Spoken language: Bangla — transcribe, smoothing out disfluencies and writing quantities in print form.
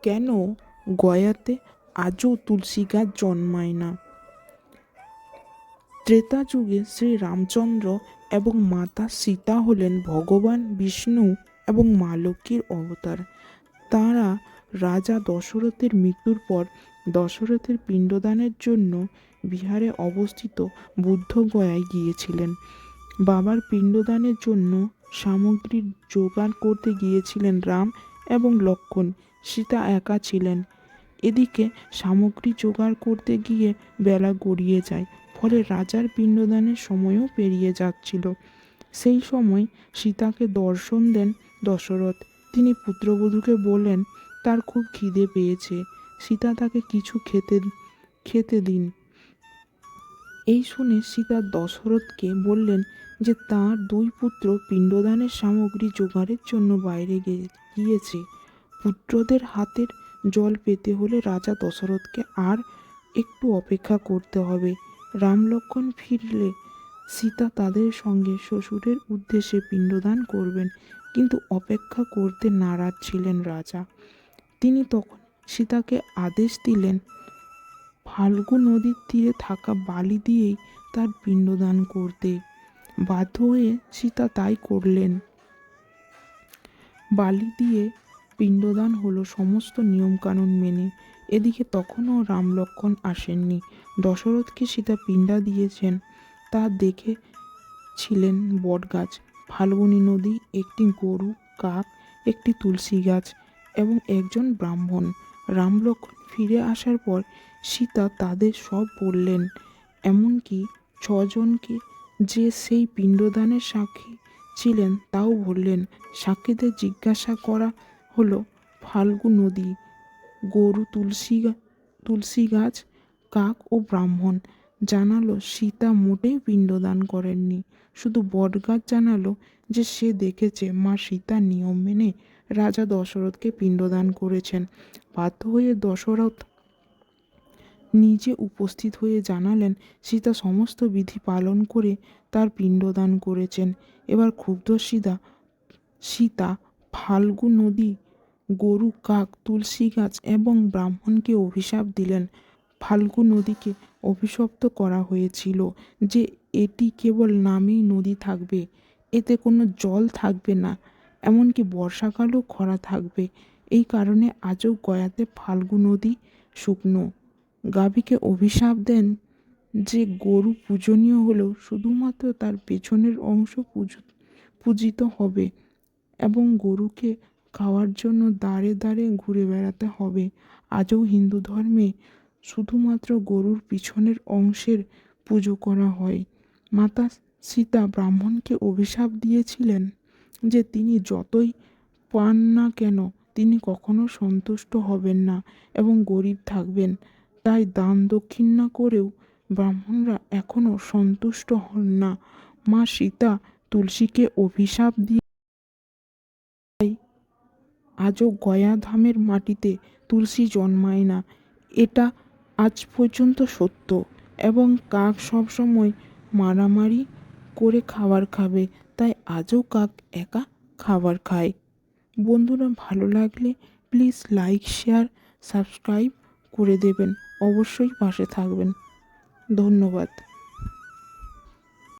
কেন গয়াতে আজও তুলসী গাছ জন্মায় না? ত্রেতা যুগে শ্রী রামচন্দ্র এবং মাতা সীতা হলেন ভগবান বিষ্ণু এবং মা লক্ষ্মীর অবতার। তাঁরা রাজা দশরথের মৃত্যুর পর দশরথের পিণ্ডদানের জন্য বিহারে অবস্থিত বুদ্ধগয়ায় গিয়েছিলেন। বাবার পিণ্ডদানের জন্য সামগ্রী জোগাড় করতে গিয়েছিলেন রাম এবং লক্ষ্মণ। সীতা একা ছিলেন। এদিকে সামগ্রী জোগাড় করতে গিয়ে বেলা গড়িয়ে যায়, ফলে রাজার পিণ্ডদানের সময়ও পেরিয়ে যাচ্ছিল। সেই সময় সীতাকে দর্শন দেন দশরথ। তিনি পুত্রবধূকে বললেন তার খুব খিদে পেয়েছে, সীতা তাকে কিছু খেতে দিন। এই শুনে সীতা দশরথকে বললেন যে তাঁর দুই পুত্র পিণ্ডদানের সামগ্রী জোগাড়ের জন্য বাইরে গিয়েছে। পুত্রদের হাতের জল পেতে হলে রাজা দশরথকে আর একটু অপেক্ষা করতে হবে। রাম লক্ষ্মণ ফিরলে সীতা তাদের সঙ্গে শ্বশুরের উদ্দেশ্যে পিণ্ডদান করবেন, কিন্তু অপেক্ষা করতে নারাজ ছিলেন রাজা। তিনি তখন সীতাকে আদেশ দিলেন ফাল্গু নদীর তীরে থাকা বালি দিয়েই তার পিণ্ডদান করতে। বাধ্য হয়ে সীতা তাই করলেন। বালি দিয়ে পিণ্ডদান হলো সমস্ত নিয়মকানুন মেনে। এদিকে তখনও রাম লক্ষ্মণ আসেননি। দশরথকে সীতা পিণ্ডা দিয়েছেন তা দেখেছিলেন বটগাছ, ফাল্গুনী নদী, একটি গরু, কাক, একটি তুলসী গাছ এবং একজন ব্রাহ্মণ। রাম লক্ষ্মণ ফিরে আসার পর সীতা তাদের সব বললেন, এমনকি 6 জনকে যে সেই পিণ্ডদানের সাক্ষী ছিলেন তাও বললেন। সাক্ষীদের জিজ্ঞাসা করা হলো ফাল্গু নদী, গরু, তুলসী গাছ, কাক ও ব্রাহ্মণ জানালো সীতা মোটেই পিণ্ডদান করেননি। শুধু বটগাছ জানালো যে সে দেখেছে মা সীতা নিয়ম মেনে রাজা দশরথকে পিণ্ডদান করেছেন। বাধ্য হয়ে দশরথ নিজে উপস্থিত হয়ে জানালেন সীতা সমস্ত বিধি পালন করে তার পিণ্ডদান করেছেন। এবার ক্ষুব্ধ সীতা ফাল্গু নদী, গরু, কাক, তুলসী গাছ এবং ব্রাহ্মণকে অভিশাপ দিলেন। ফাল্গু নদীকে অভিশপ্ত করা হয়েছিল যে এটি কেবল নামেই নদী থাকবে, এতে কোনো জল থাকবে না, এমনকি বর্ষাকালেও খরা থাকবে। এই কারণে আজও গয়াতে ফাল্গু নদী শুকনো। গাভীকে অভিশাপ দেন যে গরু পূজনীয় হলেও শুধুমাত্র তার পেছনের অংশ পূজিত হবে এবং গরুকে খাওয়ার জন্য দাঁড়ে দাঁড়ে ঘুরে বেড়াতে হবে। আজও হিন্দু ধর্মে শুধুমাত্র গরুর পিছনের অংশের পুজো করা হয়। মাতা সীতা ব্রাহ্মণকে অভিশাপ দিয়েছিলেন যে তিনি যতই পান না কেন তিনি কখনো সন্তুষ্ট হবেন না এবং গরিব থাকবেন। তাই দান দক্ষিণা করেও ব্রাহ্মণরা এখনো সন্তুষ্ট হন না। মা সীতা তুলসীকে অভিশাপ দিয়ে আজও গয়া ধামের মাটিতে তুলসী জন্মায় না, এটা আজ পর্যন্ত সত্য। এবং কাক সবসময় মারামারি করে খাবার খাবে, তাই আজও কাক একা খাবার খায়। বন্ধুরা, ভালো লাগলে প্লিজ লাইক, শেয়ার, সাবস্ক্রাইব করে দেবেন। অবশ্যই পাশে থাকবেন। ধন্যবাদ।